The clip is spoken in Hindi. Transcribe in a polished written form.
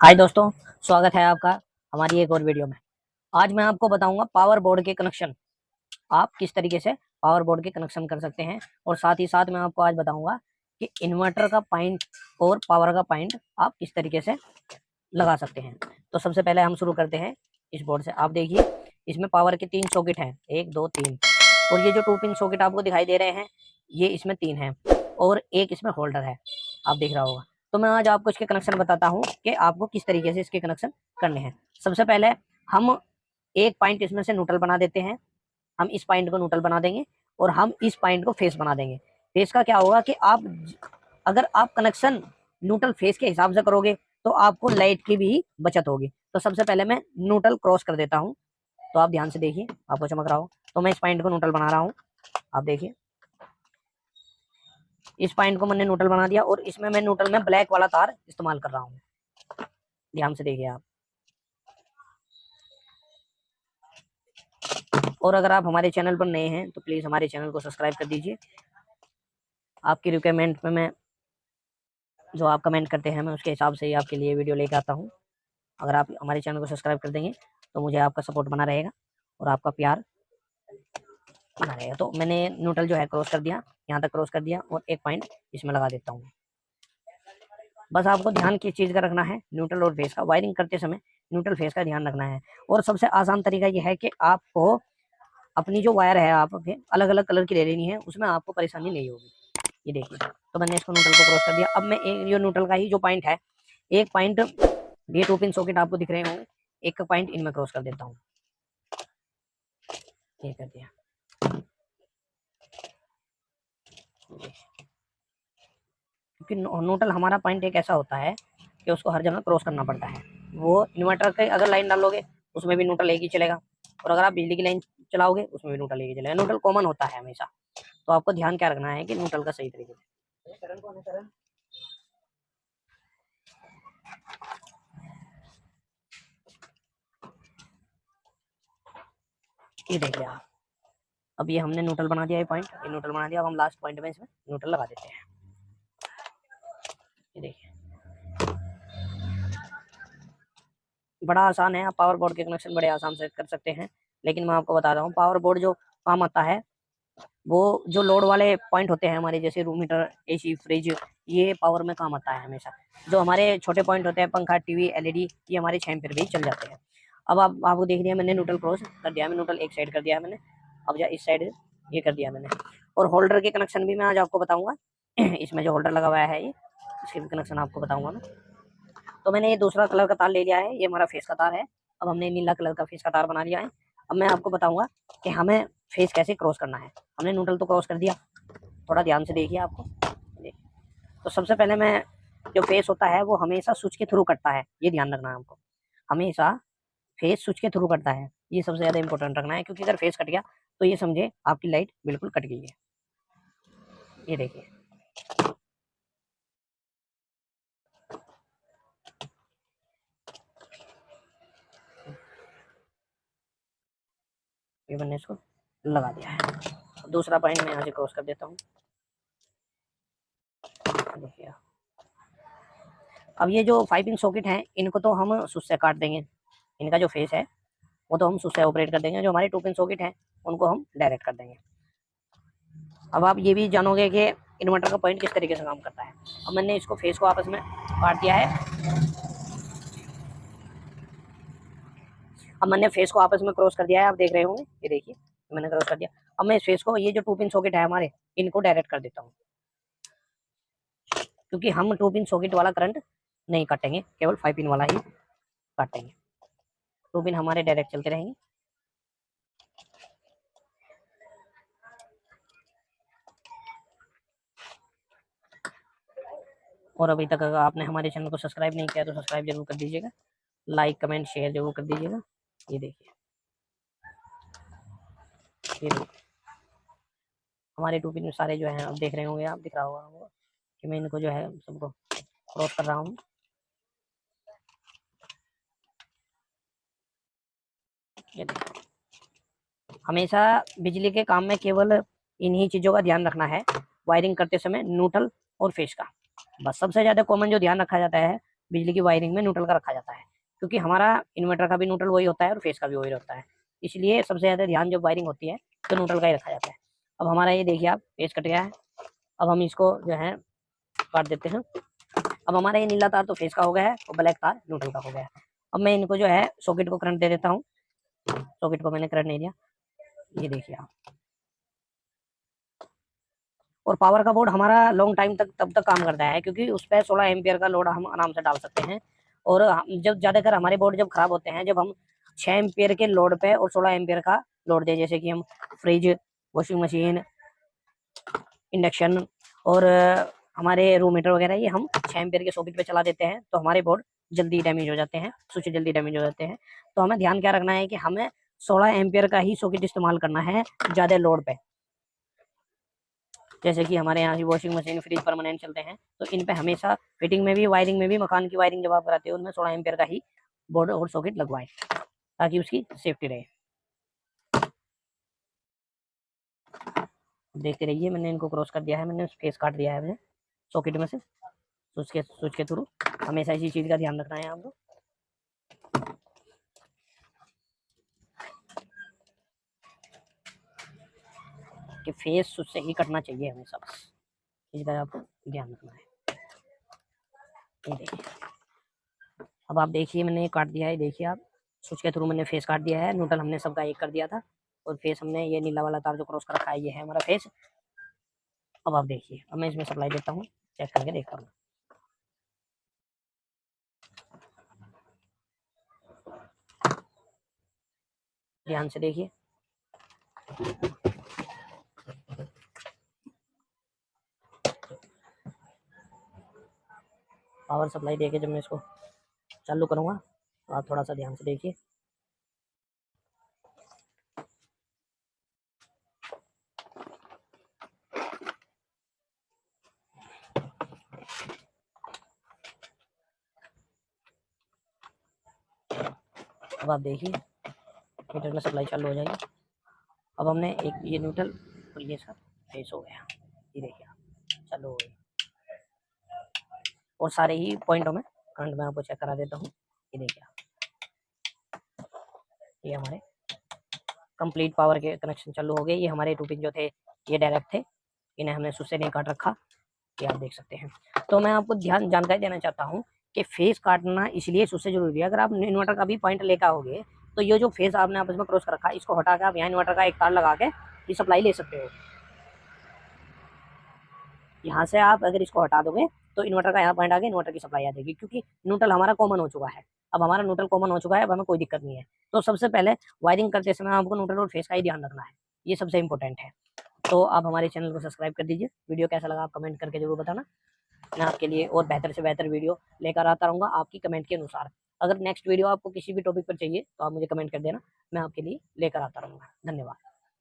हाय दोस्तों, स्वागत है आपका हमारी एक और वीडियो में। आज मैं आपको बताऊंगा पावर बोर्ड के कनेक्शन आप किस तरीके से पावर बोर्ड के कनेक्शन कर सकते हैं, और साथ ही साथ मैं आपको आज बताऊंगा कि इन्वर्टर का पॉइंट और पावर का पॉइंट आप किस तरीके से लगा सकते हैं। तो सबसे पहले हम शुरू करते हैं इस बोर्ड से। आप देखिए, इसमें पावर के 3 सॉकेट हैं, 1 2 3, और ये जो 2 पिन सॉकेट आपको दिखाई दे रहे हैं ये इसमें 3 हैं, और एक इसमें होल्डर है, आप देख रहा होगा। तो मैं आज आपको इसके कनेक्शन बताता हूँ कि आपको किस तरीके से इसके कनेक्शन करने हैं। सबसे पहले हम एक पॉइंट इसमें से न्यूट्रल बना देते हैं। हम इस पॉइंट को न्यूट्रल बना देंगे और हम इस पॉइंट को फेस बना देंगे। फेस का क्या होगा कि अगर आप कनेक्शन न्यूट्रल फेस के हिसाब से करोगे तो आपको लाइट की भी बचत होगी। तो सबसे पहले मैं न्यूट्रल क्रॉस कर देता हूँ, तो आप ध्यान से देखिए, आपको चमक रहा हो। तो मैं इस पॉइंट को न्यूट्रल बना रहा हूँ, आप देखिए इस पॉइंट को मैंने न्यूट्रल बना दिया, और इसमें मैं न्यूट्रल में ब्लैक वाला तार इस्तेमाल कर रहा हूँ, ध्यान से देखिए आप। और अगर आप हमारे चैनल पर नए हैं तो प्लीज हमारे चैनल को सब्सक्राइब कर दीजिए। आपकी रिक्वायरमेंट में मैं जो आप कमेंट करते हैं मैं उसके हिसाब से ही आपके लिए वीडियो लेकर आता हूँ। अगर आप हमारे चैनल को सब्सक्राइब कर देंगे तो मुझे आपका सपोर्ट बना रहेगा और आपका प्यार बना रहेगा। तो मैंने न्यूट्रल जो है क्रॉस कर दिया, यहाँ तक क्रॉस कर दिया, और एक पॉइंट इसमें लगा देता हूँ। बस आपको ध्यान किस चीज़ का रखना है, न्यूट्रल और फेस का। वायरिंग करते समय न्यूट्रल फेस का ध्यान रखना है। और सबसे आसान तरीका यह है कि आपको अपनी जो वायर है आपके अलग अलग कलर की ले लेनी है, उसमें आपको परेशानी नहीं होगी। ये देखिए, तो मैंने इसको न्यूट्रल को क्रॉस कर दिया। अब मैं एक जो न्यूट्रल का ही जो पॉइंट है, एक पॉइंट ये 2 पिन सॉकेट आपको दिख रहे होंगे, एक पॉइंट इनमें क्रॉस कर देता हूँ, ये कर दिया। क्योंकि न्यूट्रल हमारा पॉइंट एक ऐसा होता है कि उसको हर जगह क्रॉस करना पड़ता है। वो इन्वर्टर के अगर लाइन डालोगे उसमें भी न्यूट्रल एक ही चलेगा, और अगर आप बिजली की लाइन चलाओगे उसमें भी न्यूट्रल एक ही चलेगा। न्यूट्रल कॉमन होता है हमेशा। तो आपको ध्यान क्या रखना है कि न्यूट्रल का सही तरीके से। ये देखिए आप, अब ये हमने न्यूट्रल बना दिया, ये पॉइंट ये न्यूट्रल बना दिया। अब हम लास्ट पॉइंट में इसमें न्यूट्रल लगा देते हैं। ये देखिए, बड़ा आसान है। आप पावर बोर्ड के कनेक्शन बड़े आसान से कर सकते हैं। लेकिन मैं आपको बता रहा हूँ पावर बोर्ड जो काम आता है वो जो लोड वाले पॉइंट होते हैं हमारे, जैसे रूम हीटर, एसी, फ्रिज, ये पावर में काम आता है हमेशा। जो हमारे छोटे पॉइंट होते हैं, पंखा, टीवी, एलईडी, ये हमारे 6 एम्पीयर भी चल जाते हैं। अब आप आपको देख लिया मैंने न्यूट्रल क्रॉस कर दिया, मैं न्यूट्रल एक साइड कर दिया मैंने। अब इस साइड ये कर दिया मैंने। और होल्डर के कनेक्शन भी मैं आज आपको बताऊंगा। इसमें जो होल्डर लगा हुआ है ये, इसके भी कनेक्शन आपको बताऊंगा मैं। तो मैंने ये दूसरा कलर का तार ले लिया है, ये हमारा फेस का तार है। अब हमने नीला कलर का फेस का तार बना लिया है। अब मैं आपको बताऊंगा कि हमें फेस कैसे क्रॉस करना है। हमने न्यूट्रल तो क्रॉस कर दिया, थोड़ा ध्यान से देखिए आपको। तो सबसे पहले मैं, जो फेस होता है वो हमेशा स्विच के थ्रू कटता है, ये ध्यान रखना है हमको। हमेशा फेस स्विच के थ्रू कटता है, ये सबसे ज़्यादा इंपॉर्टेंट रखना है। क्योंकि अगर फेस कट गया तो ये समझे आपकी लाइट बिल्कुल कट गई है। ये देखिए, ये मैंने इसको लगा दिया है। दूसरा पॉइंट मैं यहाँ से क्रॉस कर देता हूँ। देखिए, अब ये जो 5 पिन सॉकेट हैं इनको तो हम स्विच से काट देंगे। इनका जो फेस है वो तो हम स्विच से ऑपरेट कर देंगे। जो हमारे 2 पिन सॉकेट हैं उनको हम डायरेक्ट कर देंगे। अब आप ये भी जानोगे कि इन्वर्टर का पॉइंट किस तरीके से काम करता है। अब मैंने इसको फेस को आपस में काट दिया है। अब मैंने फेस को आपस में क्रॉस कर दिया है, आप देख रहे होंगे। ये देखिए, मैंने क्रॉस कर दिया। अब मैं इस फेस को, ये जो 2 पिन सॉकेट है हमारे, इनको डायरेक्ट कर देता हूँ। क्योंकि हम 2 पिन सॉकेट वाला करंट नहीं काटेंगे, केवल 5 पिन वाला ही काटेंगे। 2 पिन हमारे डायरेक्ट चलते रहेंगे। और अभी तक अगर आपने हमारे चैनल को सब्सक्राइब नहीं किया तो सब्सक्राइब जरूर कर दीजिएगा, लाइक कमेंट शेयर जरूर कर दीजिएगा। ये देखिए, ये देखिए हमारे 2 पिन सारे जो हैं आप देख रहे होंगे, आप दिख रहा होगा आपको कि मैं इनको जो है सबको क्रॉस कर रहा हूँ। ये देखिए, हमेशा बिजली के काम में केवल इन्हीं चीज़ों का ध्यान रखना है वायरिंग करते समय, न्यूट्रल और फेस का। बस सबसे ज़्यादा कॉमन जो ध्यान रखा जाता है बिजली की वायरिंग में न्यूट्रल का रखा जाता है, क्योंकि हमारा इन्वर्टर का भी न्यूट्रल वही होता है और फेस का भी वही होता है, इसलिए सबसे ज़्यादा ध्यान जब वायरिंग होती है तो न्यूट्रल का ही रखा जाता है। अब हमारा ये देखिए आप फेस कट गया है। अब हम इसको जो है काट देते हैं। अब हमारा ये नीला तार तो फेस का हो गया है और ब्लैक तार न्यूट्रल का हो गया है। अब मैं इनको जो है सॉकेट को करंट दे देता हूँ। सॉकेट को मैंने करंट नहीं दिया, ये देखिए आप। और पावर का बोर्ड हमारा लॉन्ग टाइम तक तब तक काम करता है क्योंकि उस पर 16 एम्पियर का लोड हम आराम से डाल सकते हैं। और जब ज़्यादातर हमारे बोर्ड जब खराब होते हैं, जब हम 6 एम्पियर के लोड पे और 16 एम्पियर का लोड दें, जैसे कि हम फ्रिज, वॉशिंग मशीन, इंडक्शन और हमारे रूम हीटर वगैरह, ये हम 6 एम्पियर के सॉकेट पे चला देते हैं तो हमारे बोर्ड जल्दी डैमेज हो जाते हैं, स्विच जल्दी डैमेज हो जाते हैं। तो हमें ध्यान क्या रखना है कि हमें 16 एम्पियर का ही सॉकेट इस्तेमाल करना है ज़्यादा लोड पे। जैसे कि हमारे यहाँ की वॉशिंग मशीन, फ्रिज परमानेंट चलते हैं, तो इन पे हमेशा फिटिंग में भी, वायरिंग में भी, मकान की वायरिंग जब आप कराते हो उनमें 16 एम्पियर का ही बोर्ड और सॉकेट लगवाएं ताकि उसकी सेफ्टी रहे। देखते रहिए, मैंने इनको क्रॉस कर दिया है, मैंने फेस काट दिया है मैंने सॉकेट में से स्विच के थ्रू। हमेशा इसी चीज़ का ध्यान रखना है आपको। कि फेस स्विच से ही कटना चाहिए हमेशा, बस इसका आपको ध्यान रखना है। ये देखिए, अब आप देखिए मैंने ये काट दिया है, देखिए आप स्विच के थ्रू मैंने फेस काट दिया है। न्यूट्रल हमने सबका एक कर दिया था और फेस हमने ये नीला वाला तार जो क्रॉस कर रखा है ये है हमारा फेस। अब आप देखिए, अब मैं इसमें सप्लाई देता हूँ, चेक करके देखता हूँ। ध्यान से देखिए, पावर सप्लाई देके जब मैं इसको चालू करूँगा तो आप थोड़ा सा ध्यान से देखिए। अब आप देखिए मीटर में सप्लाई चालू हो जाएगी। अब हमने एक ये न्यूट्रल और ये सब फेस हो गया, ये देखिए आप चालू हो गई। और सारे ही पॉइंटों में करंट मैं आपको चेक करा देता हूँ। ये देखिए आप, ये हमारे कंप्लीट पावर के कनेक्शन चालू हो गए। ये हमारे 2 पिन जो थे ये डायरेक्ट थे, इन्हें हमने स्विच से नहीं काट रखा, ये आप देख सकते हैं। तो मैं आपको जानकारी देना चाहता हूँ कि फेस काटना इसलिए स्विच से जरूरी है। अगर आप इन्वर्टर का भी पॉइंट लेकर आओगे तो ये जो फेस आपने आपस में क्रॉस कर रखा है इसको हटा के आप यहाँ इन्वर्टर का एक तार लगा के ये सप्लाई ले सकते हो। यहाँ से आप अगर इसको हटा दोगे तो इन्वर्टर का यहाँ पॉइंट आगे इन्वर्टर की सप्लाई आ जाएगी, क्योंकि न्यूट्रल हमारा कॉमन हो चुका है। अब हमारा न्यूट्रल कॉमन हो चुका है, अब हमें कोई दिक्कत नहीं है। तो सबसे पहले वायरिंग करते समय आपको न्यूट्रल और फेस का ही ध्यान रखना है, ये सबसे इंपॉर्टेंट है। तो आप हमारे चैनल को सब्सक्राइब कर दीजिए। वीडियो कैसा लगा आप कमेंट करके जरूर बताना। मैं आपके लिए और बेहतर से बेहतर वीडियो लेकर आता रहूँगा आपकी कमेंट के अनुसार। अगर नेक्स्ट वीडियो आपको किसी भी टॉपिक पर चाहिए तो आप मुझे कमेंट कर देना, मैं आपके लिए लेकर आता रहूँगा। धन्यवाद।